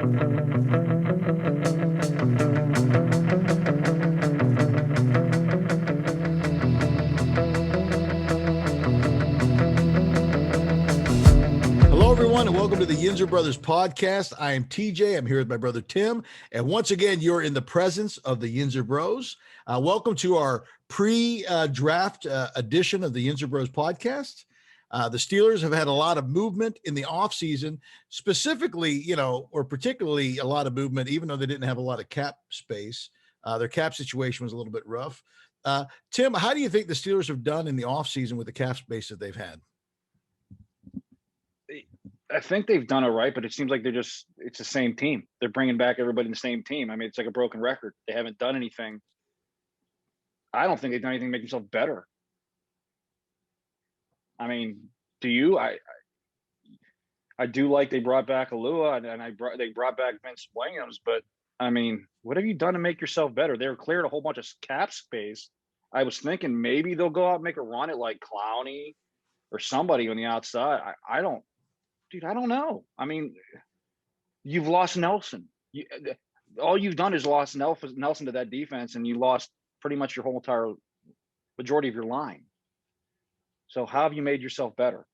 Hello, everyone, and welcome to the Yinzer Brothers podcast. I am TJ. I'm here with my brother Tim. And once again, you're in the presence of the Yinzer Bros. Welcome to our pre-draft edition of the Yinzer Bros podcast. The Steelers have had a lot of movement in the offseason, specifically, or particularly a lot of movement, even though they didn't have a lot of cap space. Their cap situation was a little bit rough. Tim, how do you think the Steelers have done in the offseason with the cap space that they've had? I think they've done it right, but it seems like it's the same team. They're bringing back everybody in the same team. I mean, it's like a broken record. They haven't done anything. I don't think they've done anything to make themselves better. I mean, do you? I do like they brought back Alua and they brought back Vince Williams, but I mean, what have you done to make yourself better? They were cleared a whole bunch of cap space. I was thinking maybe they'll go out and make a run at like Clowney or somebody on the outside. I don't know. I mean, you've lost Nelson. All you've done is lost Nelson to that defense, and you lost pretty much your whole entire majority of your line. So how have you made yourself better?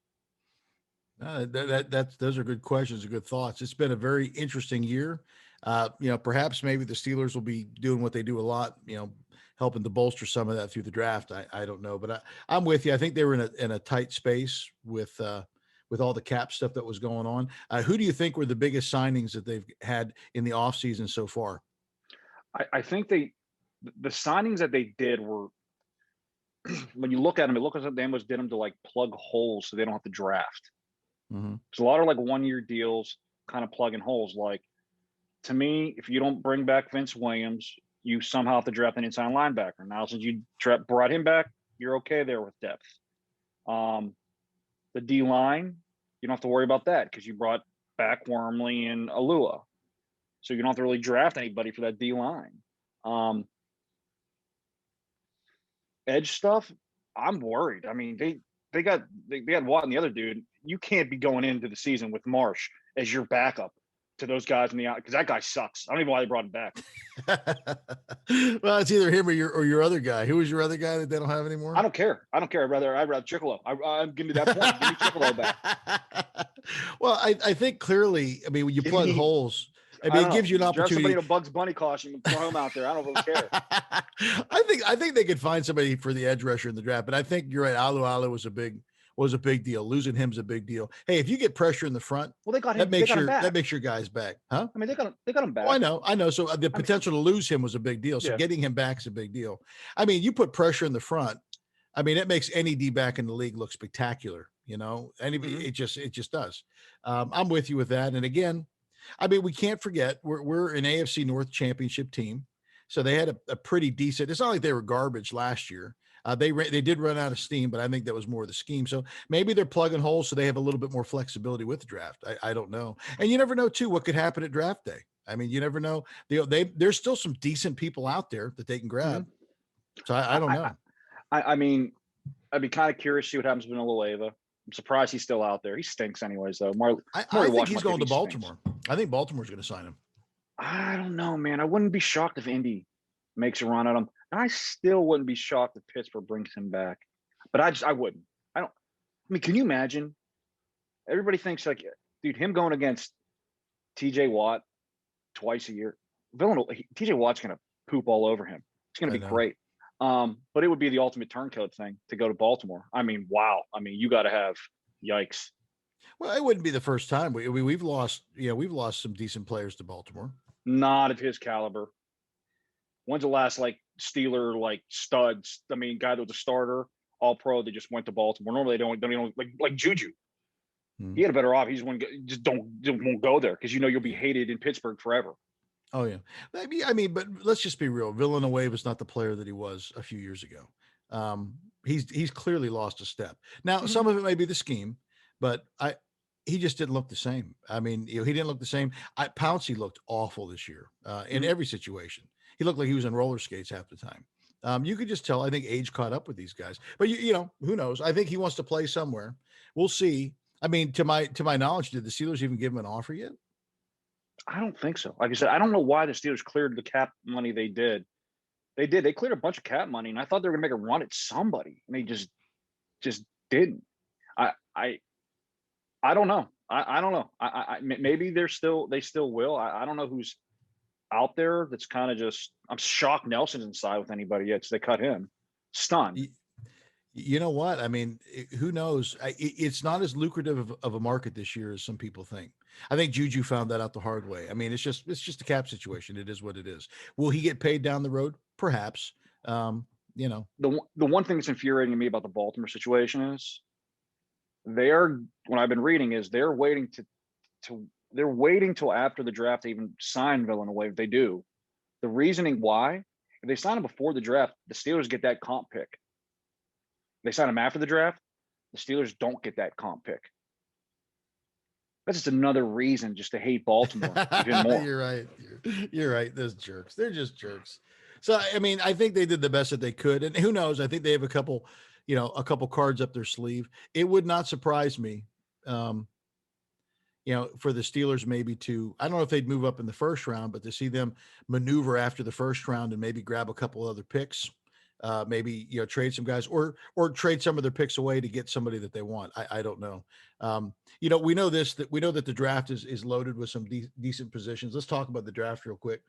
Those are good questions and good thoughts. It's been a very interesting year. Perhaps maybe the Steelers will be doing what they do a lot, helping to bolster some of that through the draft. I don't know, but I'm with you. I think they were in a tight space with all the cap stuff that was going on. Who do you think were the biggest signings that they've had in the offseason so far? I think the signings that they did were, when you look at them, it looks like they almost did them to like plug holes so they don't have to draft. Mm-hmm. There's a lot of like 1-year deals kind of plugging holes. Like, to me, if you don't bring back Vince Williams, you somehow have to draft an inside linebacker. Now, since you brought him back, you're okay there with depth. The D-line, you don't have to worry about that because you brought back Wormley and Alua. So you don't have to really draft anybody for that D-line. Edge stuff, I'm worried. I mean, they got Watt and the other dude. You can't be going into the season with Marsh as your backup to those guys in the out, because that guy sucks. I don't even know why they brought him back. Well, it's either him or your other guy. Who was your other guy that they don't have anymore? I don't care. I'd rather Chicolo. Give me that point. Give me Chicolo back. Well, I think clearly, I mean, when you plug holes, it gives you an opportunity. Somebody in a Bugs Bunny costume and throw him out there. I don't really care. I think they could find somebody for the edge rusher in the draft, but I think you're right. Alu was a big deal. Losing him's a big deal. Hey, if you get pressure in the front, well, they got him. That makes your guys back, huh? I mean, they got him back. Oh, I know. So the potential to lose him was a big deal. So getting him back is a big deal. I mean, you put pressure in the front. I mean, it makes any D back in the league look spectacular. It just does. I'm with you with that. And again, I mean, we can't forget we're an AFC North championship team, so they had a pretty decent. It's not like they were garbage last year. They did run out of steam, but I think that was more of the scheme. So maybe they're plugging holes so they have a little bit more flexibility with the draft. I don't know. And you never know, too, what could happen at draft day. I mean, you never know. There's still some decent people out there that they can grab. Mm-hmm. So I don't know. I mean, I'd be kind of curious to see what happens with Villanueva. I'm surprised he's still out there. He stinks anyways, though. I think he's going to Baltimore. I think Baltimore's going to sign him. I don't know, man. I wouldn't be shocked if Indy makes a run at him. I still wouldn't be shocked if Pittsburgh brings him back. But I wouldn't. I mean, can you imagine? Everybody thinks like, dude, him going against TJ Watt twice a year. TJ Watt's going to poop all over him. It's going to be great. But it would be the ultimate turncoat thing to go to Baltimore. I mean, wow. I mean, you got to have yikes. Well, it wouldn't be the first time. We've lost some decent players to Baltimore. Not of his caliber. When's the last Steeler studs? I mean, guy that was a starter, all pro, they just went to Baltimore. Normally they don't like Juju. He had a better off. He just won't go there because you'll be hated in Pittsburgh forever. Oh yeah, I mean, but let's just be real. Villanueva is not the player that he was a few years ago. He's clearly lost a step. Now, some of it may be the scheme, but he just didn't look the same. I mean, he didn't look the same. Pouncey looked awful this year in every situation. He looked like he was in roller skates half the time. You could just tell. I think age caught up with these guys. But who knows? I think he wants to play somewhere. We'll see. I mean, to my knowledge, did the Steelers even give him an offer yet? I don't think so. Like I said, I don't know why the Steelers cleared the cap money they did. They cleared a bunch of cap money, and I thought they were gonna make a run at somebody, and they just didn't. I don't know. I don't know. Maybe they still will. I don't know who's out there that's kind of just. I'm shocked Nelson's inside with anybody yet. So they cut him. Stunned. You know what? I mean, who knows? It's not as lucrative of a market this year as some people think. I think Juju found that out the hard way. I mean, it's just a cap situation. It is what it is. Will he get paid down the road? Perhaps. You know, the one thing that's infuriating me about the Baltimore situation is what I've been reading is they're waiting they're waiting till after the draft to even sign Villanueva. If they do, the reasoning why, if they sign him before the draft, the Steelers get that comp pick. If they sign him after the draft, the Steelers don't get that comp pick. That's just another reason just to hate Baltimore even more. You're right. You're right. Those jerks. They're just jerks. So, I mean, I think they did the best that they could. And who knows? I think they have a couple cards up their sleeve. It would not surprise me, for the Steelers maybe I don't know if they'd move up in the first round, but to see them maneuver after the first round and maybe grab a couple other picks, maybe, trade some guys or trade some of their picks away to get somebody that they want. I don't know. We know that the draft is loaded with some decent positions. Let's talk about the draft real quick.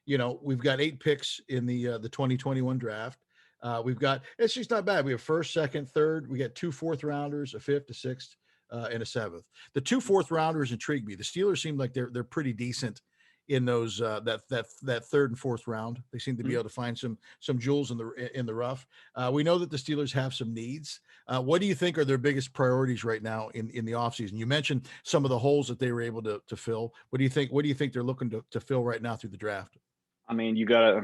We've got 8 picks in the 2021 draft. It's just not bad. We have first, second, third. We got 2 fourth rounders, a fifth, a sixth, and a seventh. The 2 fourth rounders intrigue me. The Steelers seem like they're pretty decent in those that third and fourth round. They seem to be able to find some jewels in the rough. We know that the Steelers have some needs. What do you think are their biggest priorities right now in the offseason? You mentioned some of the holes that they were able to fill. What do you think they're looking to fill right now through the draft? I mean, you gotta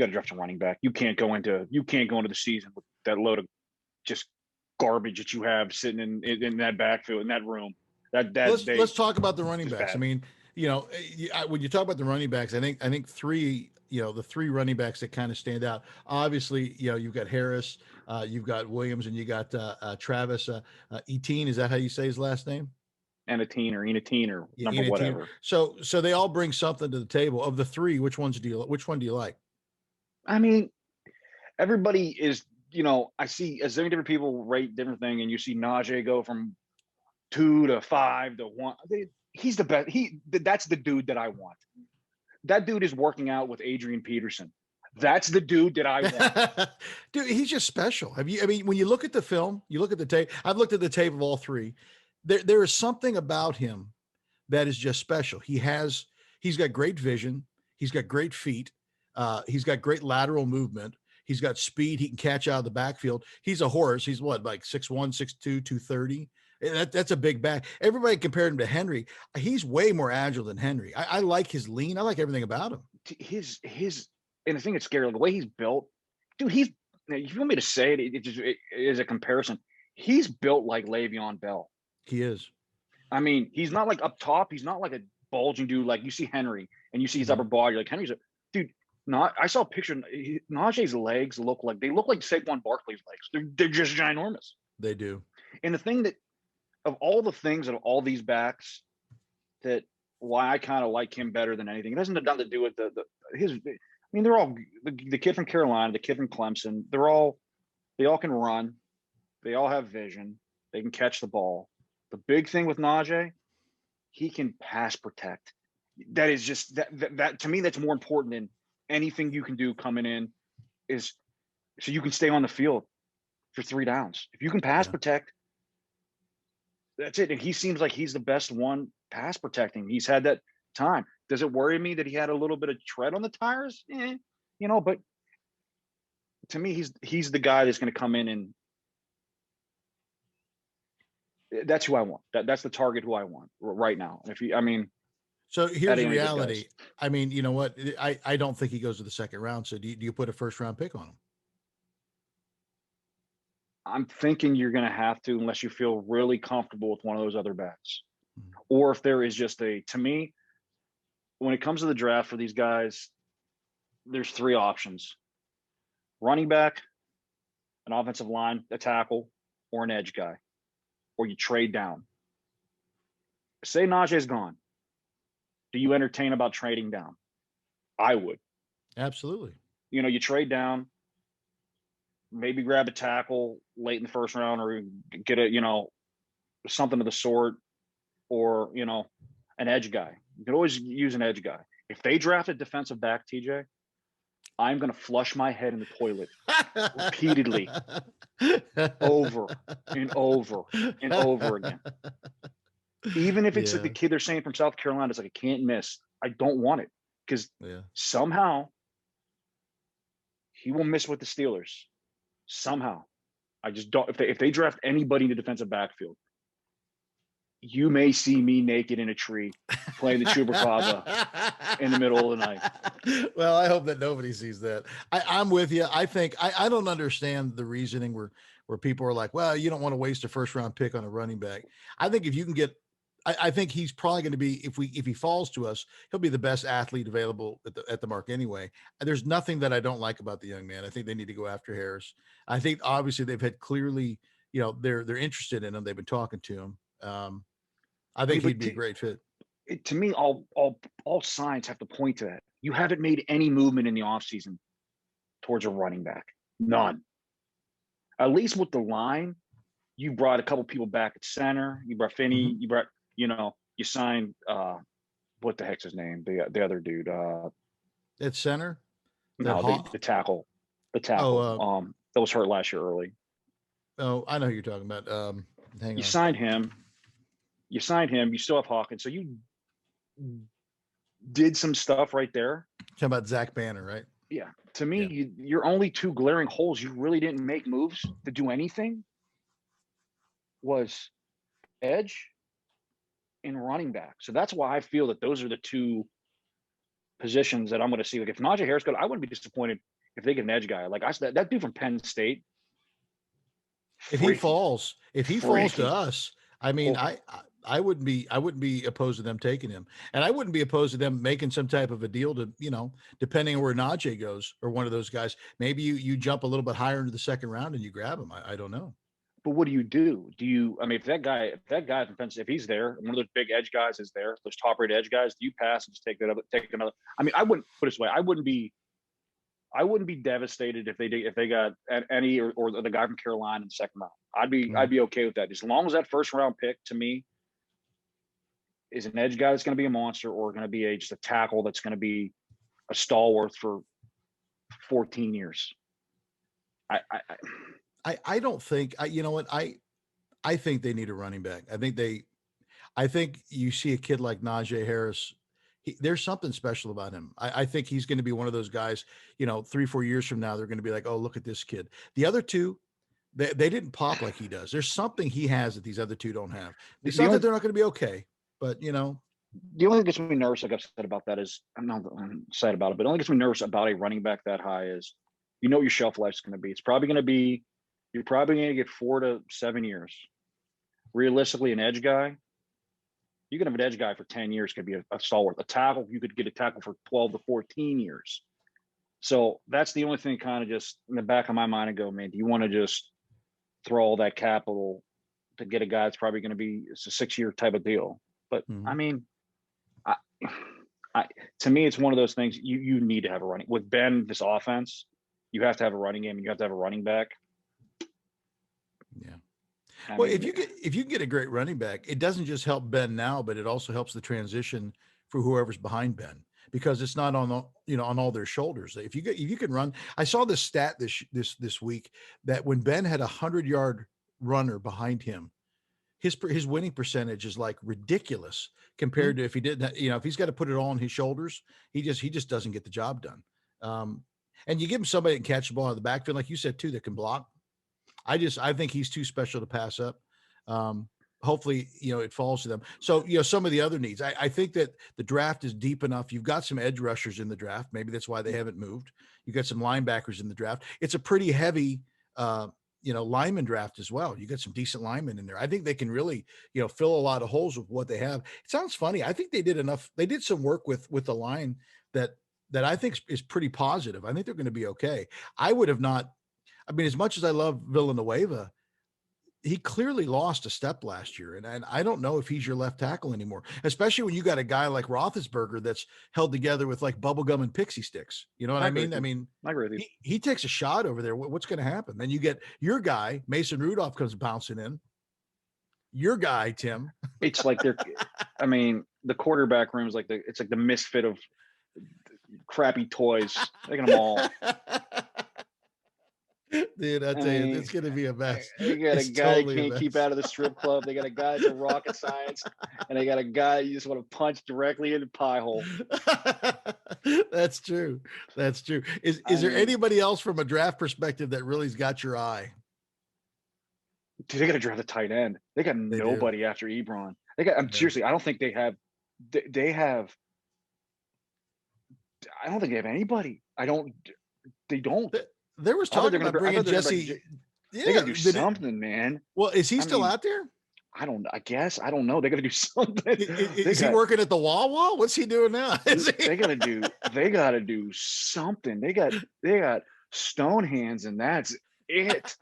draft a running back. You can't go into the season with that load of just garbage that you have sitting in that backfield, in that room. Let's talk about the running backs. Bad. I mean, when you talk about the running backs, I think 3, the 3 running backs that kind of stand out. Obviously, you've got Harris, you've got Williams, and you got Travis Etienne. Is that how you say his last name? Enatine or number whatever. So they all bring something to the table. Of the 3, which one do you like? I mean, everybody is, I see as many different people rate different thing, and you see Najee go from 2 to 5 to 1. He's the best. That's the dude that I want. That dude is working out with Adrian Peterson. That's the dude that I want. Dude, he's just special. When you look at the film, you look at the tape. I've looked at the tape of all 3. There is something about him that is just special. He's got great vision. He's got great feet. He's got great lateral movement. He's got speed. He can catch out of the backfield. He's a horse. He's what, like 6'1", 6'2", 230. That's a big back. Everybody compared him to Henry. He's way more agile than Henry. I like his lean. I like everything about him. And the thing that's scary, the way he's built, dude, if you want me to say it is a comparison. He's built like Le'Veon Bell. He is. I mean, he's not like up top. He's not like a bulging dude. Like you see Henry and you see his upper body. Like Henry's dude. I saw a picture. Najee's legs look like Saquon Barkley's legs. They're just ginormous. They do. And the thing that, of all the things of all these backs, that why I kind of like him better than anything, it hasn't nothing to do with his. I mean, they're all the kid from Carolina, the kid from Clemson. They all can run. They all have vision. They can catch the ball. The big thing with Najee, he can pass protect. That is just that to me, that's more important than anything you can do coming in, is so you can stay on the field for 3 downs. If you can pass protect, that's it. And he seems like he's the best one pass protecting. He's had that time. Does it worry me that he had a little bit of tread on the tires? But to me, he's the guy that's going to come in, and that's who I want. That's the target who I want right now. So here's the reality. I mean, you know what? I don't think he goes to the second round. So do you put a first round pick on him? I'm thinking you're going to have to, unless you feel really comfortable with one of those other backs. Or if there is just to me, when it comes to the draft for these guys, there's 3 options: running back, an offensive line, a tackle, or an edge guy, or you trade down. Say Najee's gone. Do you entertain about trading down? I would. Absolutely. You know, you trade down, maybe grab a tackle late in the first round, or get a, you know, something of the sort, or, you know, an edge guy. You can always use an edge guy. If they draft a defensive back, TJ, I'm going to flush my head in the toilet repeatedly, over and over and over again. Even if it's like the kid they're saying from South Carolina, it's like, I can't miss. I don't want it, because somehow he will miss with the Steelers. Somehow. I just don't. If they draft anybody in the defensive backfield, you may see me naked in a tree playing the Chupacabra in the middle of the night. Well, I hope that nobody sees that. I'm with you. I think I don't understand the reasoning where people are like, well, you don't want to waste a first round pick on a running back. I think if you can get, I think he's probably going to be, if he falls to us, he'll be the best athlete available at the mark anyway. And there's nothing that I don't like about the young man. I think they need to go after Harris. I think obviously they've had clearly, you know, they're interested in him. They've been talking to him. I think he'd be a great fit. To me, all signs have to point to that. You haven't made any movement in the offseason towards a running back. None. At least with the line, you brought a couple people back at center. You brought Finney. You brought, you know, you signed what the heck's his name? The other dude. At center? No, the tackle. The tackle. That was hurt last year early. Oh, I know who you're talking about. Hang on. You signed him. You still have Hawkins. So you did some stuff right there. Talking about Zach Banner, right? Yeah. To me, your only two glaring holes you really didn't make moves to do anything was edge and running back. So that's why I feel that those are the two positions that I'm going to see. Like if Najee Harris goes, I wouldn't be disappointed if they get an edge guy. Like that dude from Penn State. If he falls to us, I mean, I wouldn't be opposed to them taking him, and I wouldn't be opposed to them making some type of a deal to, you know, depending on where Najee goes or one of those guys. Maybe you jump a little bit higher into the second round and you grab him. I don't know. But what do you do? I mean, if that guy from Penn State, if he's there, one of those big edge guys is there, those top rated edge guys, do you pass and just take another? I mean, I wouldn't put it this way. I wouldn't be devastated if they got any or the guy from Carolina in the second round. I'd be okay with that, as long as that first round pick to me is an edge guy that's going to be a monster, or going to be just a tackle that's going to be a stalwart for 14 years. I don't think you know what, I think they need a running back. I think you see a kid like Najee Harris. There's something special about him. I think he's going to be one of those guys, you know, 3-4 years from now, they're going to be like, oh, look at this kid. The other two, they didn't pop like he does. There's something he has that these other two don't have. It's not that they're not going to be okay, but, you know. The only thing that gets me nervous, like I've said about that, is I'm excited about it, but the only gets me nervous about a running back that high is, you know, what your shelf life is going to be. It's probably going to be, you're probably going to get 4 to 7 years. Realistically, an edge guy, you can have an edge guy for 10 years, could be a stalwart. A tackle, you could get a tackle for 12 to 14 years. So that's the only thing kind of just in the back of my mind, I go, man, do you want to just throw all that capital to get a guy that's probably going to be, it's a 6-year type of deal? But I mean, to me, it's one of those things you need to have a running with Ben, this offense, you have to have a running game and you have to have a running back. Yeah. Well, if you get a great running back, it doesn't just help Ben now, but it also helps the transition for whoever's behind Ben, because it's not on all their shoulders. If you can run, I saw this stat this week that when Ben had 100-yard runner behind him, his winning percentage is like ridiculous compared to if he didn't, if he's got to put it all on his shoulders, he just doesn't get the job done. And you give him somebody that can catch the ball out of the backfield, like you said too, that can block. I think he's too special to pass up. Hopefully, it falls to them. So, some of the other needs, I think that the draft is deep enough. You've got some edge rushers in the draft. Maybe that's why they haven't moved. You've got some linebackers in the draft. It's a pretty heavy, lineman draft as well. You got some decent linemen in there. I think they can really, fill a lot of holes with what they have. It sounds funny. I think they did enough. They did some work with the line that I think is pretty positive. I think they're going to be okay. I would have not, as much as I love Villanueva, he clearly lost a step last year, and I don't know if he's your left tackle anymore, especially when you got a guy like Roethlisberger that's held together with like bubblegum and pixie sticks. You know what I mean? I mean, I agree with you. He takes a shot over there. What's going to happen? Then you get your guy, Mason Rudolph, comes bouncing in. Your guy, Tim. It's like I mean, the quarterback room is like it's like the misfit of crappy toys. Look at them all. Dude, I tell you, it's going to be a mess. They got a guy totally can't keep out of the strip club. They got a guy that's a rocket science, and they got a guy you just want to punch directly in the pie hole. That's true. That's true. Is there anybody else from a draft perspective that really's got your eye? Dude, they got to draft a tight end. They got nobody after Ebron. They got. Seriously, I don't think they have. They have. I don't think they have anybody. They don't. There was talk about bringing Jesse. They got to do something, man. Well, is he still out there? I guess. I don't know. They got to do something. Is he working at the Wawa? What's he doing now? They got to do something. They got stone hands, and that's it.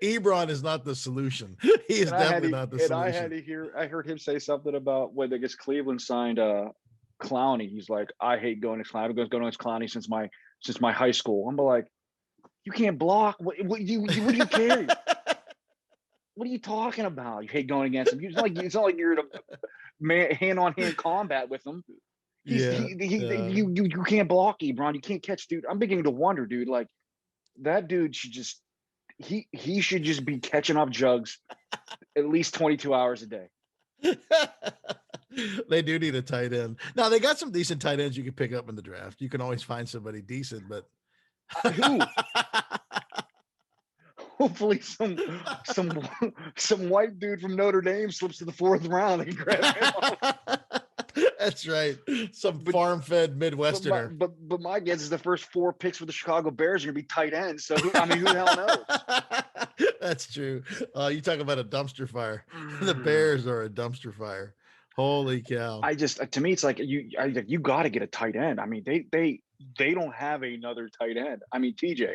Ebron is not the solution. He is definitely not the solution. I heard him say something about when I guess Cleveland signed Clowney. He's like, I hate going to Clowney. I've been going against Clowney since my high school. I'm like, you can't block. What do you care? What are you talking about? You hate going against him. It's not like you're in a hand-on-hand combat with him. You can't block Ebron. You can't catch, dude. I'm beginning to wonder, dude. Like that dude should just he should just be catching up jugs at least 22 hours a day. They do need a tight end. Now they got some decent tight ends you can pick up in the draft. You can always find somebody decent, but who? Hopefully some white dude from Notre Dame slips to the 4th round and grab him. That's right. Some farm-fed Midwesterner. But my guess is the first 4 picks for the Chicago Bears are going to be tight ends. So who the hell knows? That's true. You talk about a dumpster fire. The Bears are a dumpster fire. Holy cow! To me, it's like you got to get a tight end. I mean, they don't have another tight end. I mean, TJ,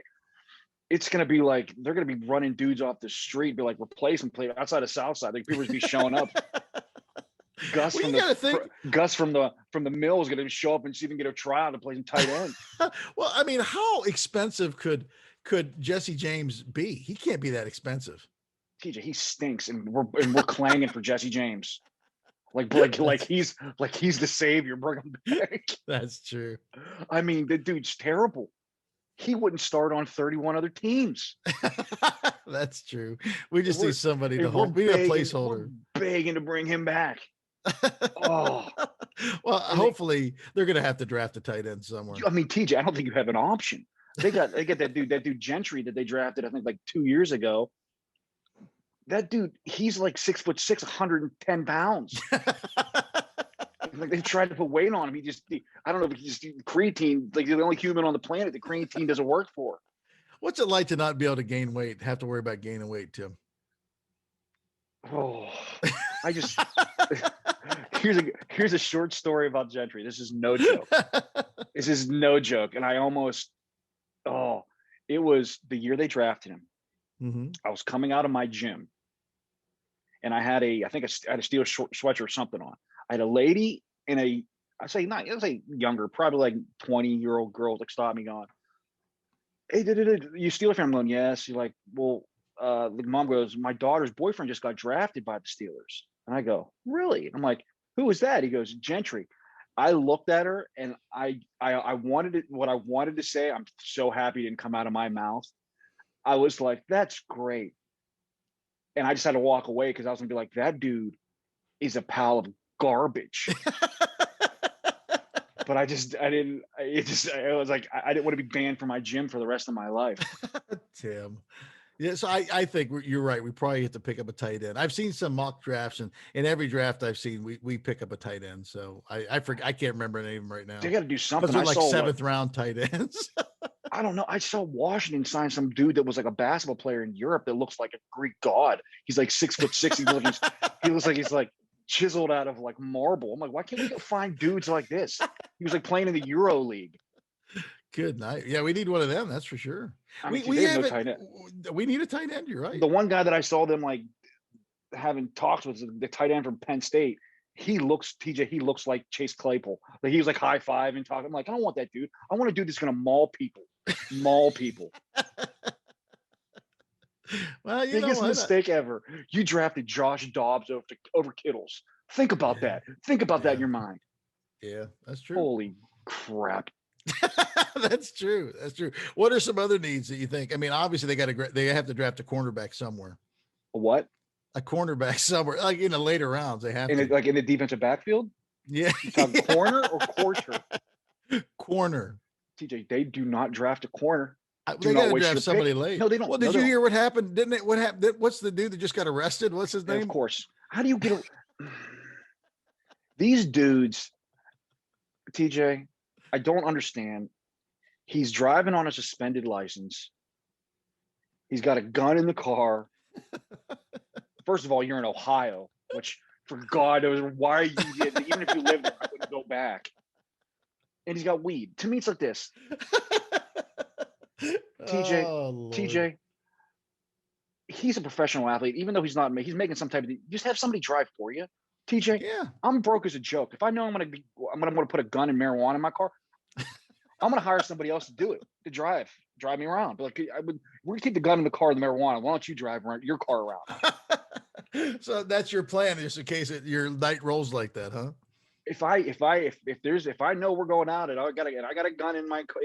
it's gonna be like they're gonna be running dudes off the street, be like replace and play outside of Southside. Like people just be showing up. Gus from the mill is gonna show up and see if he can get a tryout to play some tight end. Well, I mean, how expensive could Jesse James be? He can't be that expensive. TJ, he stinks, and we're clanging for Jesse James. Like he's the savior. Bring him back. That's true. I mean, the dude's terrible. He wouldn't start on 31 other teams. That's true. We just need somebody to hold. We need a placeholder. We're begging to bring him back. Oh, well, hopefully they're going to have to draft a tight end somewhere. I mean, TJ, I don't think you have an option. They got that dude Gentry that they drafted, I think, like 2 years ago. That dude, he's like 6'6", 110 pounds. Like they tried to put weight on him. I don't know if he just creatine, like the only human on the planet that creatine doesn't work for. What's it like to not be able to gain weight, have to worry about gaining weight, Tim? Oh, here's a short story about Gentry. This is no joke. And it was the year they drafted him. Mm-hmm. I was coming out of my gym and I had a steel sweatshirt or something on. I had a lady and I say younger, probably like 20-year-old girl like stopped me going, hey, you Steelers fan? I'm going, yes. You're like, well, the mom goes, my daughter's boyfriend just got drafted by the Steelers. And I go, really? And I'm like, who is that? He goes, Gentry. I looked at her and I wanted it. What I wanted to say, I'm so happy it didn't come out of my mouth. I was like, that's great. And I just had to walk away because I was gonna be like, that dude is a pile of garbage. But I didn't want to be banned from my gym for the rest of my life. Tim. Yeah, so I think you're right. We probably have to pick up a tight end. I've seen some mock drafts, and in every draft I've seen, we pick up a tight end. So I can't remember any of them right now. They got to do something. Those are like 7th round tight ends. I don't know. I saw Washington sign some dude that was like a basketball player in Europe that looks like a Greek god. He's like 6'6". He looks like he's like chiseled out of like marble. I'm like, why can't we go find dudes like this? He was like playing in the Euro League. Good night. Yeah, we need one of them. That's for sure. I mean, We they have no haven't. tight end. We need a tight end. You're right. The one guy that I saw them like having talks with the tight end from Penn State. He looks like Chase Claypool. Like he was like high five and talking. I'm like, I don't want that dude. I want a dude that's gonna maul people. Maul people. Well, you Biggest know what? mistake ever. You drafted Josh Dobbs over Kittles. Think about that. Think about that in your mind. Yeah, that's true. Holy crap. That's true. That's true. What are some other needs that you think? I mean, obviously they have to draft a cornerback somewhere. What? A cornerback somewhere, like in the later rounds. They have like in the defensive backfield. Yeah, corner or quarter. Corner. TJ, they do not draft a corner. They got to draft somebody late. No, they don't. Well, did you hear what happened? Didn't it? What happened? What's the dude that just got arrested? What's his name? Of course. How do you get these dudes? TJ, I don't understand. He's driving on a suspended license. He's got a gun in the car. First of all, you're in Ohio, which for God knows why are you even if you lived there, I wouldn't go back. And he's got weed. To me, it's like this. TJ, he's a professional athlete, even though he's making some type of just have somebody drive for you. TJ, yeah, I'm broke as a joke. If I know I'm gonna put a gun and marijuana in my car, I'm gonna hire somebody else to do it, to drive me around. But like we're gonna keep the gun in the car and the marijuana. Why don't you drive around your car around? So that's your plan, just in case your night rolls like that, huh? If I know we're going out and I got a gun in my car,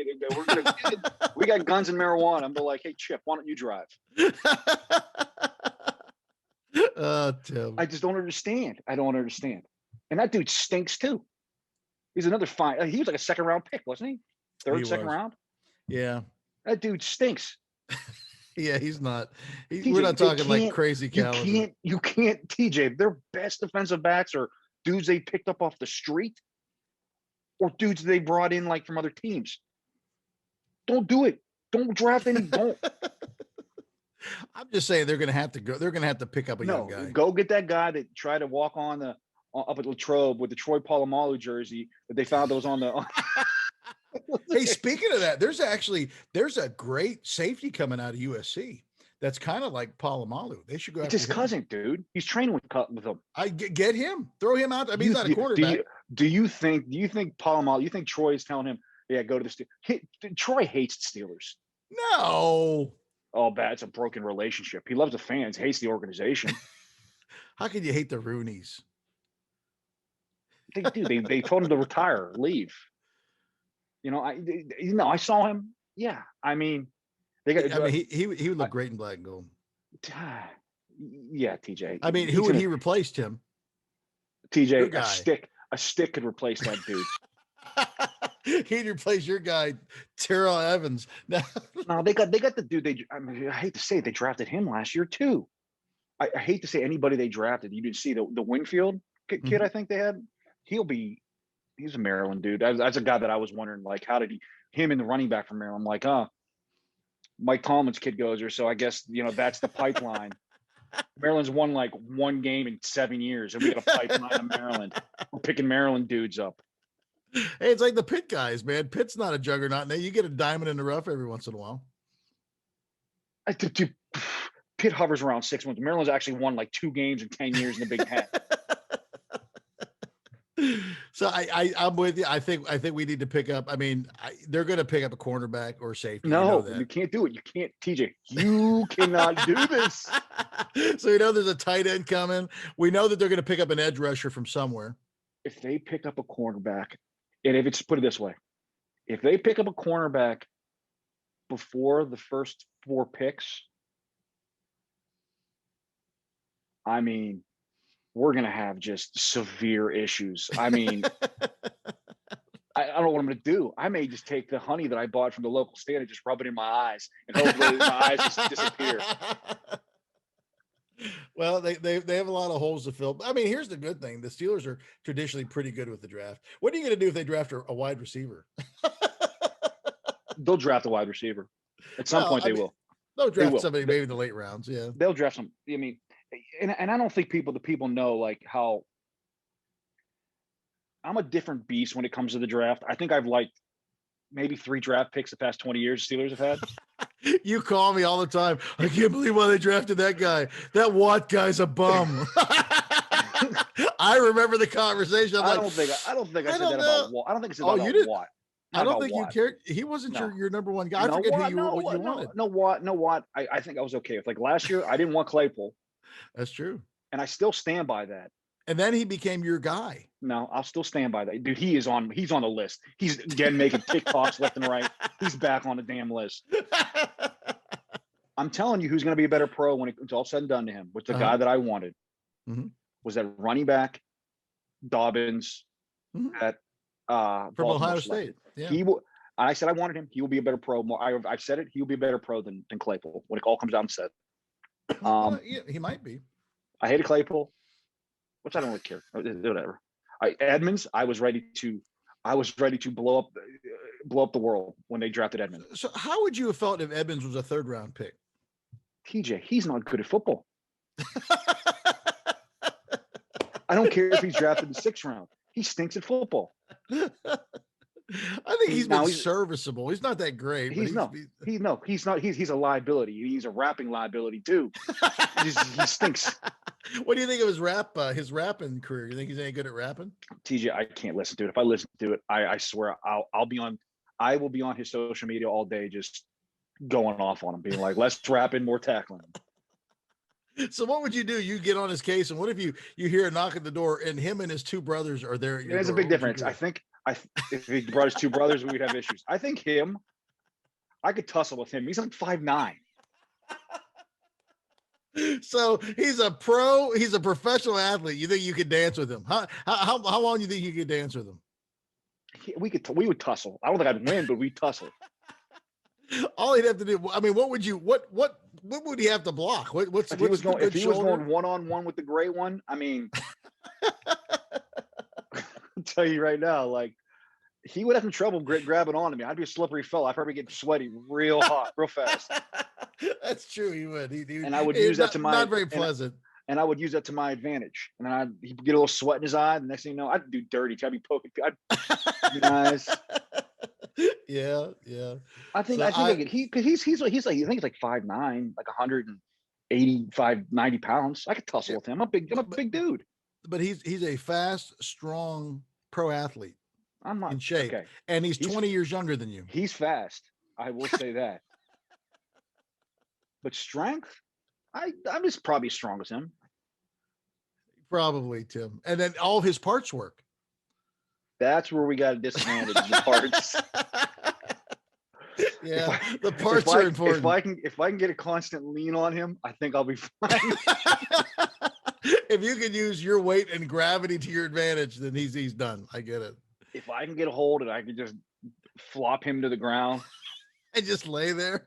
we got guns and marijuana. I'm like, hey Chip, why don't you drive? Tim. I just don't understand. I don't understand. And that dude stinks too. He's another fine. He was like a second round pick, wasn't he? Second round. Yeah. That dude stinks. Yeah, he's not. TJ, we're not talking like crazy caliber. You can't, TJ. Their best defensive backs are dudes they picked up off the street or dudes they brought in like from other teams. Don't do it. Don't draft any. Don't. I'm just saying they're going to have to go. They're going to have to pick up a young guy. Go get that guy that tried to walk on the up at Latrobe with the Troy Polamalu jersey that they found that was on the. Hey, speaking of that, there's a great safety coming out of USC. That's kind of like Polamalu. They should go. It's his cousin, dude. He's training with him. I get him. Throw him out. I mean, he's not a quarterback. Do you think Polamalu? You think Troy is telling him, "Yeah, go to the Steelers"? Troy hates the Steelers. No. Oh, bad. It's a broken relationship. He loves the fans, hates the organization. How can you hate the Rooneys? They do. They told him to retire, leave. You know, I saw him. Yeah, I mean, they got. I mean, he would look great in black and gold. Yeah, TJ. I mean, who would he replace, Tim? TJ, a stick could replace that dude. He'd replace your guy, Terrell Evans. No, they got the dude. I mean, I hate to say it, they drafted him last year too. I hate to say anybody they drafted. You didn't see the Winfield kid. I think they had. He's a Maryland dude. That's a guy that I was wondering, like, how did him and the running back from Maryland? I'm like, Mike Tomlin's kid goes there, so I guess that's the pipeline. Maryland's won like one game in 7 years, and we got a pipeline in Maryland. We're picking Maryland dudes up. Hey, it's like the Pitt guys, man. Pitt's not a juggernaut. Now you get a diamond in the rough every once in a while. Pitt hovers around 6 months. Maryland's actually won like 2 games in 10 years in the Big Ten. So I'm with you. I think we need to pick up. I mean, they're going to pick up a cornerback or safety. No, you can't do it. You can't, TJ. You cannot do this. So we know there's a tight end coming. We know that they're going to pick up an edge rusher from somewhere. If they pick up a cornerback, and if it's put it this way, if they pick up a cornerback before the first 4 picks, I mean, we're going to have just severe issues. I mean, I don't know what I'm going to do. I may just take the honey that I bought from the local stand and just rub it in my eyes, and hopefully my eyes just disappear. Well, they have a lot of holes to fill. I mean, here's the good thing. The Steelers are traditionally pretty good with the draft. What are you going to do if they draft a wide receiver? They'll draft a wide receiver. At some point, they will. They'll draft somebody maybe in the late rounds, yeah. They'll draft some. I mean, and I don't think the people know like how I'm a different beast when it comes to the draft. I think I've liked maybe 3 draft picks the past 20 years Steelers have had. You call me all the time. I can't believe why they drafted that guy. That Watt guy's a bum. I remember the conversation. I don't think I said that about Watt. I don't think I said that about Watt. I don't think you cared. He wasn't your number one guy. I forget what you wanted. No, Watt. I think I was okay with. Like last year, I didn't want Claypool. That's true. And I still stand by that. And then he became your guy. No, I'll still stand by that. Dude, he's on the list. He's again making TikToks left and right. He's back on the damn list. I'm telling you who's going to be a better pro when it's all said and done to him, was the guy that I wanted. Was that running back, Dobbins, at from Ohio State. Yeah. He will. I said I wanted him. He will be a better pro. I've said it. He will be a better pro than Claypool when it all comes down and said. Well, yeah, he might be. I hated Claypool, which I don't really care. Whatever. Edmonds, I was ready to blow up the world when they drafted Edmonds. So how would you have felt if Edmonds was a 3rd round pick? TJ, he's not good at football. I don't care if he's drafted in the 6th round. He stinks at football. I think he's been serviceable. He's not that great. He's not. He's a liability. He's a rapping liability too. He stinks. What do you think of his rapping career? You think he's any good at rapping? TJ, I can't listen to it. If I listen to it, I swear I will be on his social media all day, just going off on him, being like, "Less rapping, more tackling." So what would you do? You get on his case, and what if you hear a knock at the door, and him and his 2 brothers are there? There's a big difference. I think if he brought his 2 brothers, we'd have issues. I think I could tussle with him. He's like 5'9". So he's a pro. He's a professional athlete. You think you could dance with him? How long do you think you could dance with him? We would tussle. I don't think I'd win, but we'd tussle. All he'd have to do. I mean, what would he have to block? If he was going one-on-one with the great one, I mean, I'll tell you right now, like he would have some trouble grabbing onto me. I'd be a slippery fella. I'd probably get sweaty real hot, real fast. That's true. He would. And I would use that to my not very pleasant. And I would use that to my advantage. And then he'd get a little sweat in his eye. The next thing you know, I'd do dirty. I'd be poking. I'd be nice. Yeah. I think he's like I think he's like 5'9", like 185, 90 pounds. I could tussle with him. I'm a big dude. But he's a fast, strong pro athlete. I'm not in shape, okay. And he's 20 years younger than you. He's fast. I will say that. But strength, I'm just probably as strong as him. Probably, Tim. And then all of his parts work. That's where we got a disadvantage in the parts. Yeah, the parts are important. If I can get a constant lean on him, I think I'll be fine. If you can use your weight and gravity to your advantage, then he's done. I get it. If I can get a hold and I can just flop him to the ground and just lay there.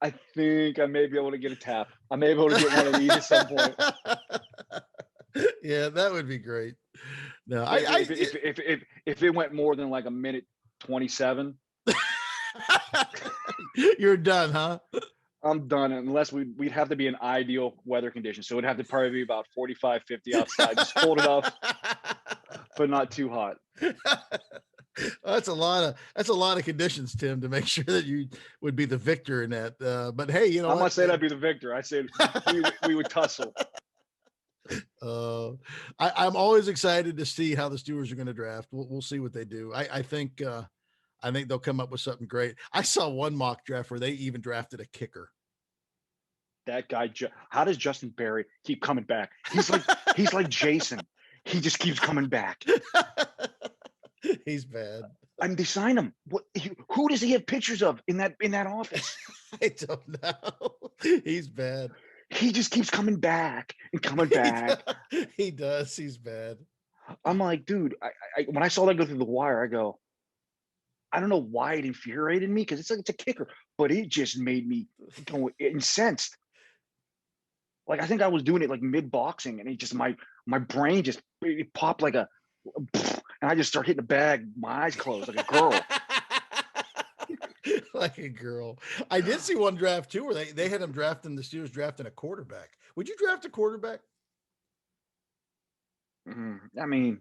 I think I may be able to get a tap. I may be able to get one of these at some point. Yeah, that would be great. No, if it went more than like a minute 27, you're done, huh? I'm done unless we'd have to be in ideal weather conditions. So it'd have to probably be about 45, 50 outside, just cold enough, but not too hot. That's a lot of conditions, Tim, to make sure that you would be the victor in that. But hey, you know, I'm not saying I'd be the victor. I said we would tussle. I'm always excited to see how the Steelers are going to draft. We'll see what they do. I think they'll come up with something great. I saw one mock draft where they even drafted a kicker. That guy, how does Justin Berry keep coming back? He's like Jason. He just keeps coming back. He's bad. I mean, they signed him. Who does he have pictures of in that office? I don't know. He's bad. He just keeps coming back and coming back. He does. He's bad. I'm like, dude, I when I saw that go through the wire, I go, I don't know why it infuriated me because it's a kicker, but it just made me go incensed. Like I think I was doing it like mid boxing, and it just my brain just it popped like a, and I just start hitting the bag, my eyes closed like a girl. Like a girl. I did see one draft too where they had him drafting the Steelers drafting a quarterback. Would you draft a quarterback? I mean,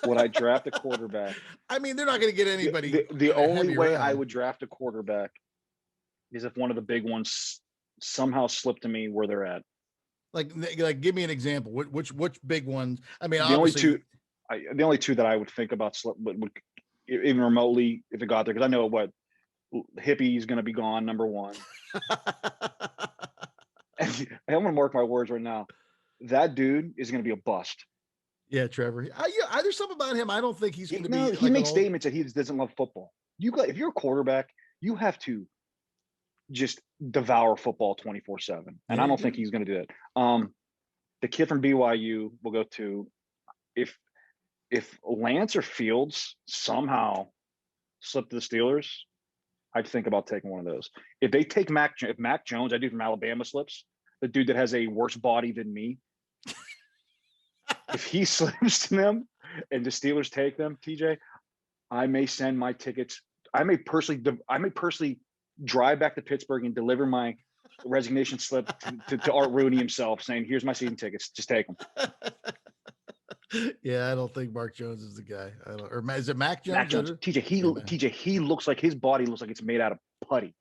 would I draft a quarterback? I mean, they're not going to get anybody. The only way I round. would draft a quarterback is if one of the big ones somehow slipped to me where they're at. Like, give me an example. Which big ones? I mean, the only two that I would think about would even remotely if it got there, because I know what Hippie's going to be gone. Number one, and I'm going to mark my words right now. That dude is going to be a bust. Yeah, Trevor. There's something about him. I don't think he's going to be. He makes statements that he just doesn't love football. If you're a quarterback, you have to just devour football 24/7, and I don't think he's going to do it. The kid from BYU will go to if Lance or Fields somehow slip to the Steelers, I'd think about taking one of those. If they take Mac Jones, I do from Alabama slips, the dude that has a worse body than me. If he slips to them and the Steelers take them, TJ, I may send my tickets. I may personally drive back to Pittsburgh and deliver my resignation slip to Art Rooney himself, saying, "Here's my season tickets. Just take them." Yeah, I don't think Mark Jones is the guy. Or is it Mac Jones? Mac Jones. TJ, he looks like his body looks like it's made out of putty.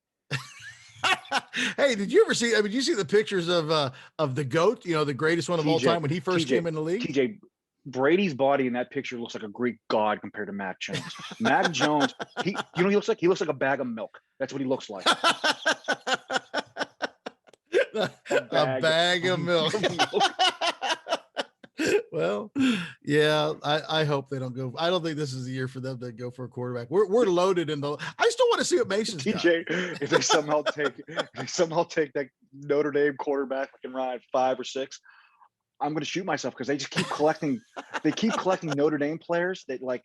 Hey, did you ever see? Did you see the pictures of the GOAT? The greatest one of all time when he first came in the league. TJ, Brady's body in that picture looks like a Greek god compared to Mac Jones. Mac Jones, he looks like? He looks like a bag of milk. That's what he looks like. A bag of milk. Well, yeah, I hope they don't go. I don't think this is the year for them to go for a quarterback. We're loaded in the. I still want to see what Mason's TJ, got. If they somehow take that Notre Dame quarterback like in round 5 or 6, I'm going to shoot myself because they just keep collecting. They keep collecting Notre Dame players that like.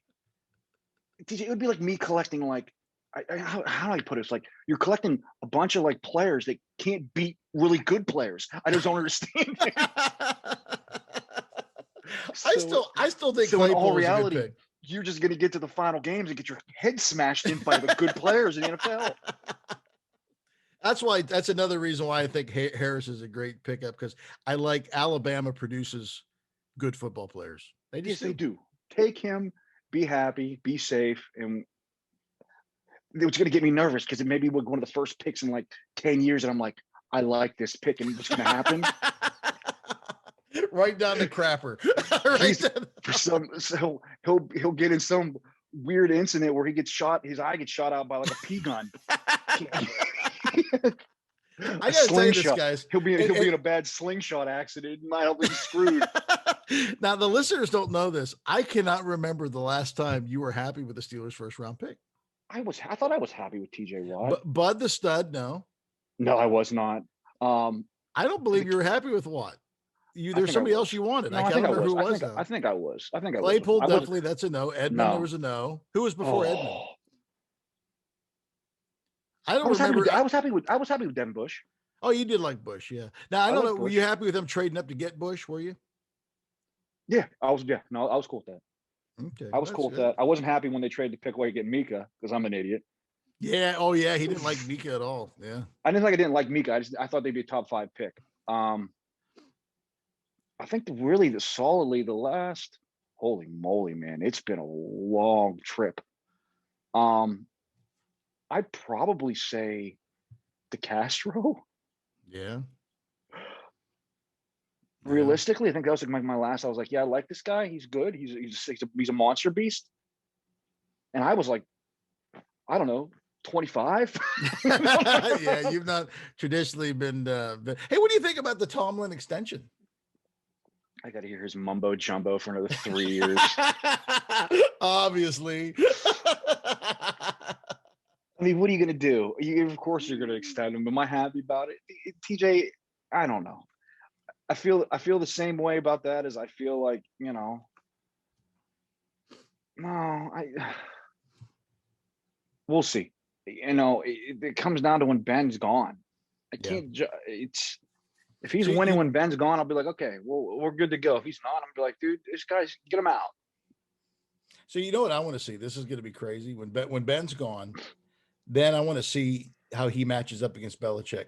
TJ, it would be like me collecting like. How do I put it? It's like you're collecting a bunch of like players that can't beat really good players. I just don't understand. I still think so in all Claypool is a good reality, pick. You're just going to get to the final games and get your head smashed in by the good players in the NFL. That's another reason why I think Harris is a great pickup, because I like Alabama produces good football players. They do. Take him, be happy, be safe, and it's going to get me nervous because it may be one of the first picks in like 10 years, and I'm like, I like this pick, and what's going to happen? Right down the crapper. So he'll get in some weird incident where he gets shot. His eye gets shot out by like a pea gun. I gotta tell you this, guys. He'll be in a bad slingshot accident. I'll be screwed. Now the listeners don't know this. I cannot remember the last time you were happy with the Steelers' first round pick. I thought I was happy with TJ Watt. Bud the Stud, no. No, I was not. I don't believe you were happy with Watt. There's somebody else you wanted. No, I can't remember who it was. I think I was. Claypool, definitely. That's a no. Edmund, there was a no. Who was before Edmund? I don't remember. I was happy with Devin Bush. Oh, you did like Bush, yeah. Now I don't know. Were you happy with them trading up to get Bush? Were you? Yeah, I was. Yeah, no, I was cool with that. Okay, I was cool with that. I wasn't happy when they traded to pick away to get Mika because I'm an idiot. Yeah. Oh, yeah. He didn't like Mika at all. Yeah. I didn't like Mika. I thought they'd be a top 5 pick. I think solidly the last. Holy moly, man! It's been a long trip. I'd probably say DeCastro. Yeah. Realistically, I think that was like my last. I was like, yeah, I like this guy. He's good. He's a monster beast. And I was like, I don't know, 25. Yeah, you've not traditionally been. Hey, what do you think about the Tomlin extension? I got to hear his mumbo jumbo for another 3 years. Obviously. I mean, what are you going to do? Of course, you're going to extend him. Am I happy about it? TJ, I don't know. I feel the same way about that as I feel like, we'll see. It comes down to when Ben's gone. I can't. If he's winning when Ben's gone, I'll be like, okay, well, we're good to go. If he's not, I'm be like, dude, this guy's get him out. So you know what I want to see? This is going to be crazy. When Ben's gone, then I want to see how he matches up against Belichick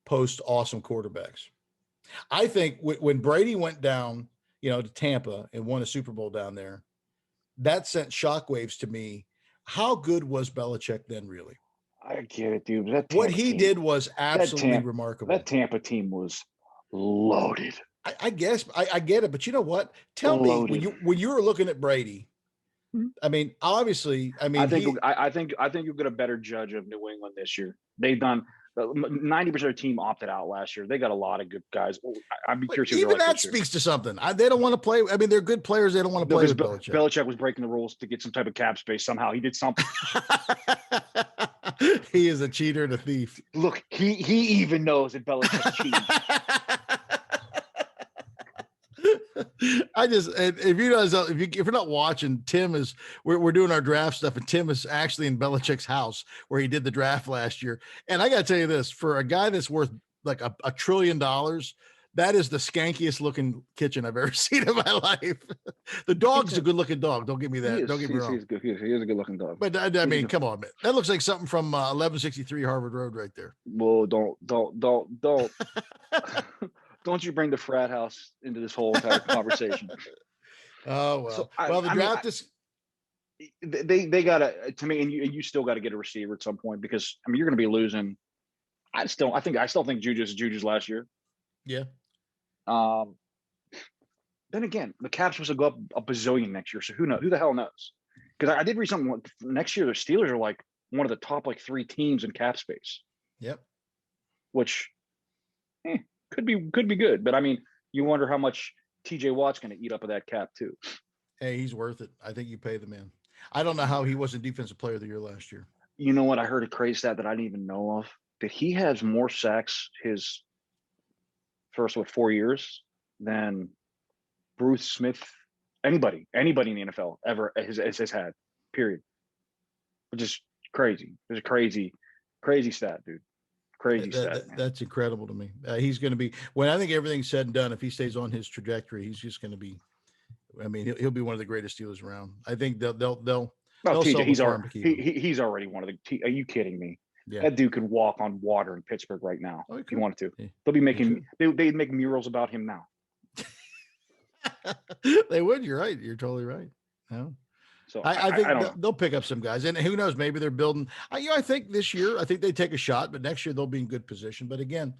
post awesome quarterbacks. I think when Brady went down, to Tampa and won a Super Bowl down there, that sent shockwaves to me. How good was Belichick then, really? I get it, dude. That What he did was absolutely remarkable. That Tampa team was loaded. I guess I get it, but you know what? Tell loaded. me when you were looking at Brady. I mean, obviously, I mean, I think you'll get a better judge of New England this year. They've done 90% of the team opted out last year. They got a lot of good guys. I'd be curious. Even that speaks to something. They don't want to play. I mean, they're good players. They don't want to play with Belichick. Belichick was breaking the rules to get some type of cap space. Somehow he did something. He is a cheater and a thief. Look, he even knows that Belichick's cheating. if you're not watching, Tim is we're doing our draft stuff, and Tim is actually in Belichick's house where he did the draft last year. And I got to tell you this, for a guy that's worth like $1 trillion, that is the skankiest looking kitchen I've ever seen in my life. The dog's a good looking dog. Don't give me that. Don't get me wrong. He is a good looking dog. But I mean, come on, man. That looks like something from 1163 Harvard Road right there. Well, don't. Don't you bring the frat house into this whole entire conversation? Oh, well. So, the draft is. They got to me, and you still got to get a receiver at some point, because I mean you're going to be losing. I still think Juju's last year. Yeah. Then again, the cap's supposed to go up a bazillion next year, so who knows? Who the hell knows? Because I did read something next year. The Steelers are like one of the top 3 teams in cap space. Yep. Which. Could be good, but I mean, you wonder how much TJ Watt's going to eat up of that cap too. Hey, he's worth it. I think you pay the man. I don't know how he wasn't Defensive Player of the Year last year. You know what? I heard a crazy stat that I didn't even know of. That he has more sacks his first 4 years than Bruce Smith, anybody in the NFL ever has had. Period. Which is crazy. It's a crazy stat, dude. Crazy stat. That's incredible to me. He's going to be, when I think everything's said and done, if he stays on his trajectory, he's just going to be. I mean, he'll be one of the greatest Steelers around. I think they'll. Well, TJ, he's already one of the. Are you kidding me? Yeah. That dude could walk on water in Pittsburgh right now if he wanted to. They'll be making. They'd make murals about him now. They would. You're right. You're totally right. No. So I think they'll pick up some guys, and who knows? Maybe they're building. I think this year, I think they take a shot, but next year they'll be in good position. But again,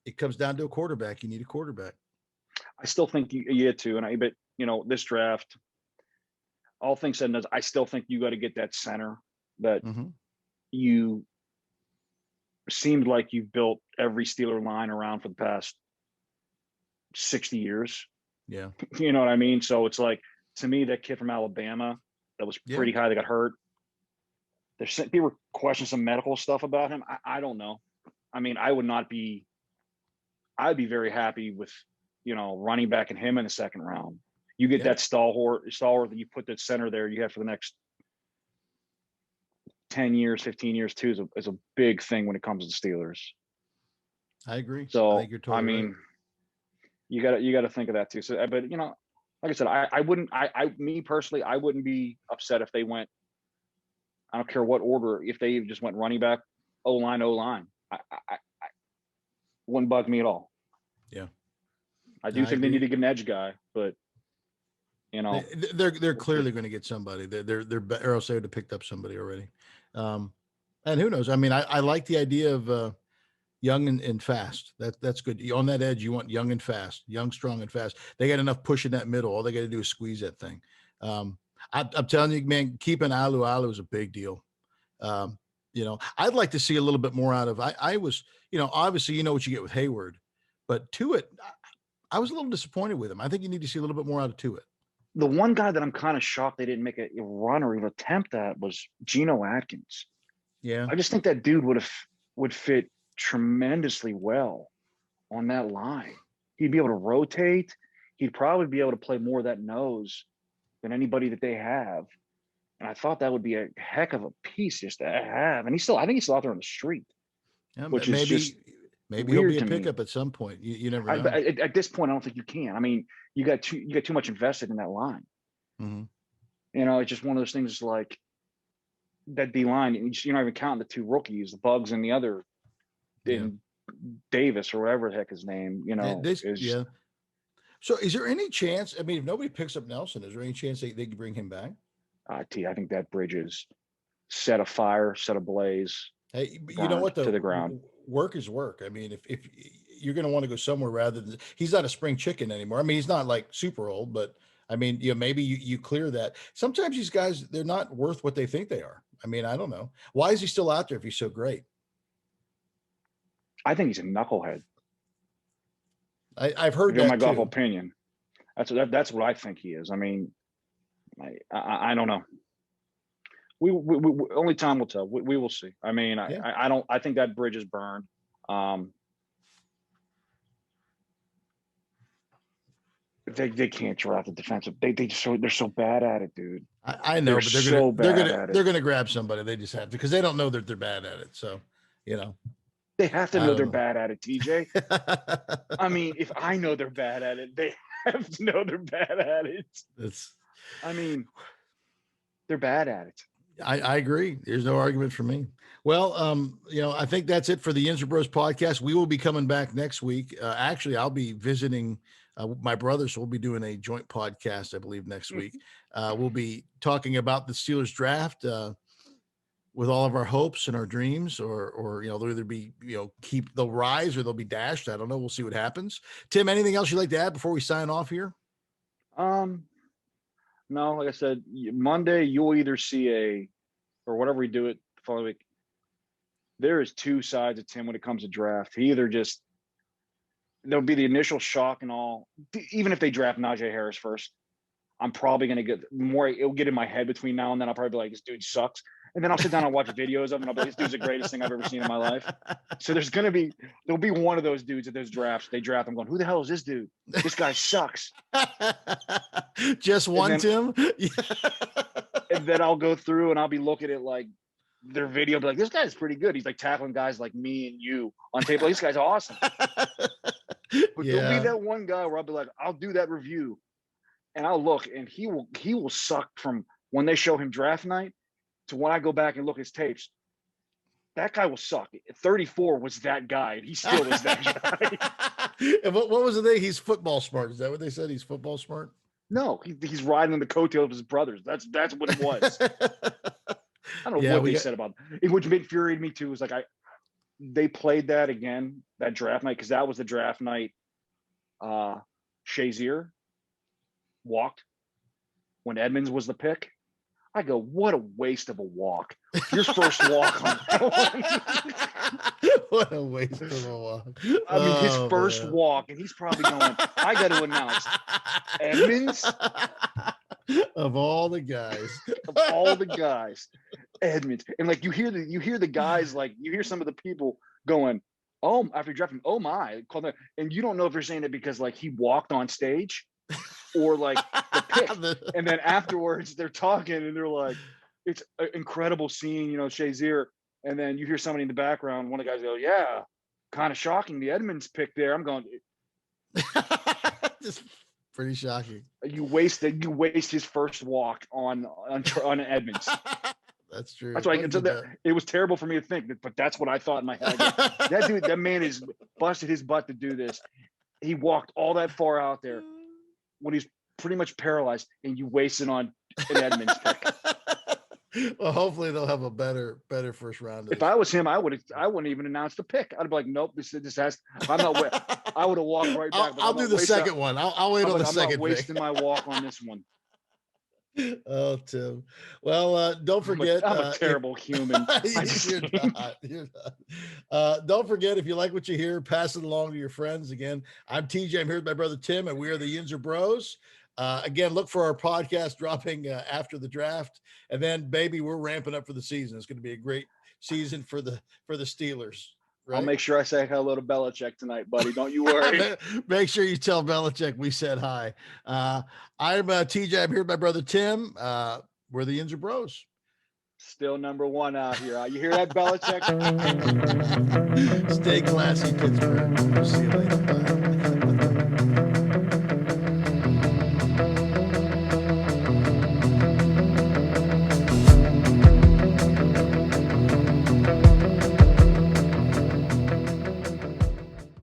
it comes down to a quarterback. You need a quarterback. I still think you get to, but this draft, all things said and done, I still think you got to get that center that you seemed like you've built every Steeler line around for the past 60 years. Yeah, you know what I mean. So it's like, to me, that kid from Alabama. That was pretty high. They got hurt. People questioning some medical stuff about him. I don't know. I mean, I'd be very happy with, running back and him in the second round. You get that stalwart that you put that center there you have for the next 10 years, 15 years too is a big thing when it comes to the Steelers. I agree. So, I think you're totally right. you got to think of that too. So, but like I said, me personally, I wouldn't be upset if they went, I don't care what order, if they just went running back, O-line. I wouldn't bug me at all. Yeah. I think they need to get an edge guy, but they're clearly going to get somebody. They're or else they would have picked up somebody already. And who knows? I mean, I like the idea of young and fast. That's good. On that edge, you want young and fast, young, strong, and fast. They got enough push in that middle. All they got to do is squeeze that thing. I'm telling you, man, keeping Alu is a big deal. I'd like to see a little bit more out of. I was, obviously, what you get with Hayward, but Tuitt, I was a little disappointed with him. I think you need to see a little bit more out of Tuitt. The one guy that I'm kind of shocked they didn't make a run or even attempt at was Geno Atkins. Yeah, I just think that dude would fit tremendously well on that line. He'd be able to rotate. He'd probably be able to play more of that nose than anybody that they have. And I thought that would be a heck of a piece just to have. And I think he's still out there on the street. Yeah, which is just maybe he'll be a pickup at some point. You never know. At this point, I don't think you can. I mean, you got too much invested in that line. Mm-hmm. It's just one of those things like that D line. You're not even counting the 2 rookies, the Bugs and the other in Davis or whatever the heck his name, So is there any chance, I mean, if nobody picks up Nelson, is there any chance they can bring him back? I think that bridge is set afire, set ablaze. Hey, you know what? To the ground. Work is work. I mean, if you're going to want to go somewhere rather than, he's not a spring chicken anymore. I mean, he's not like super old, but I mean, maybe you clear that. Sometimes these guys, they're not worth what they think they are. I mean, I don't know. Why is he still out there if he's so great? I think he's a knucklehead. I've heard that my golf too. opinion. That's what I think he is. I mean, I don't know. We only time will tell. We will see. I mean, I think that bridge is burned. They can't draft the defensive. They're so bad at it, dude. I know, but they're gonna grab somebody. They just have to, because they don't know that they're bad at it. So, they have to know they're bad at it, TJ. I mean, if I know they're bad at it, they have to know they're bad at it. I mean, they're bad at it. I agree. There's no argument for me. Well, I think that's it for the Yinzer Bros podcast. We will be coming back next week. Actually, I'll be visiting my brother, so we'll be doing a joint podcast, I believe, next week. We'll be talking about the Steelers draft with all of our hopes and our dreams, or they'll either be, they'll rise or they'll be dashed. I don't know. We'll see what happens. Tim, anything else you'd like to add before we sign off here? No, like I said, Monday you'll either see or whatever we do it the following week. There is two sides of Tim when it comes to draft. He either there'll be the initial shock and all. Even if they draft Najee Harris first, I'm probably going to get more. It'll get in my head between now and then. I'll probably be like, this dude sucks. And then I'll sit down and watch videos of him, and I'll be like, this dude's the greatest thing I've ever seen in my life. So there'll be one of those dudes at those drafts. They draft. I'm going, who the hell is this dude? This guy sucks. Just one, Tim. And then I'll go through and I'll be looking at like their video, be like, this guy's pretty good. He's like tackling guys like me and you on tape. Like, this guy's awesome. But there'll be that one guy where I'll be like, I'll do that review, and I'll look, and he will suck from when they show him draft night to when I go back and look at his tapes. That guy will suck. 34 was that guy, and he still is that guy. And what was the thing? He's football smart. Is that what they said? He's football smart? No, he's riding on the coattails of his brothers. That's what it was. I don't know what they said about it. Which infuriated me too. Was like they played that again, that draft night, because that was the draft night. Shazier walked when Edmonds was the pick. I go, what a waste of a walk. Your first walk on that one. What a waste of a walk. I mean, his first walk, and he's probably going, I got to announce Edmonds. Of all the guys. Edmonds. And like you hear the guys, like you hear some of the people going, oh, after drafting, oh my, and you don't know if they're saying it because like he walked on stage or like the pick. And then afterwards they're talking and they're like, it's incredible seeing, Shazier. And then you hear somebody in the background, one of the guys go, yeah, kind of shocking, the Edmonds pick there. I'm going, just pretty shocking. You waste his first walk on Edmonds. That's true. That's why it was terrible for me to think, but that's what I thought in my head. That dude, that man is busted his butt to do this. He walked all that far out there when he's pretty much paralyzed, and you wasted on an Edmonds pick. Well, hopefully they'll have a better first round. If I was him, I wouldn't even announce the pick. I'd be like, nope, this has. I'm not. I would have walked right back. I'll do the second one. I'll wait on the second. I'm not wasting my walk on this one. Oh, Tim. Well, don't forget. I'm a terrible human. You're not. Don't forget, if you like what you hear, pass it along to your friends. Again, I'm TJ. I'm here with my brother Tim, and we are the Yinzer Bros. Again, look for our podcast dropping after the draft, and then, baby, we're ramping up for the season. It's going to be a great season for the Steelers. Right? I'll make sure I say hello to Belichick tonight, buddy. Don't you worry. Make sure you tell Belichick we said hi. I'm TJ. I'm here with my brother Tim. We're the Yinzer Bros. Still number one out here. You hear that, Belichick? Stay classy, Pittsburgh. We'll see you later. Bye.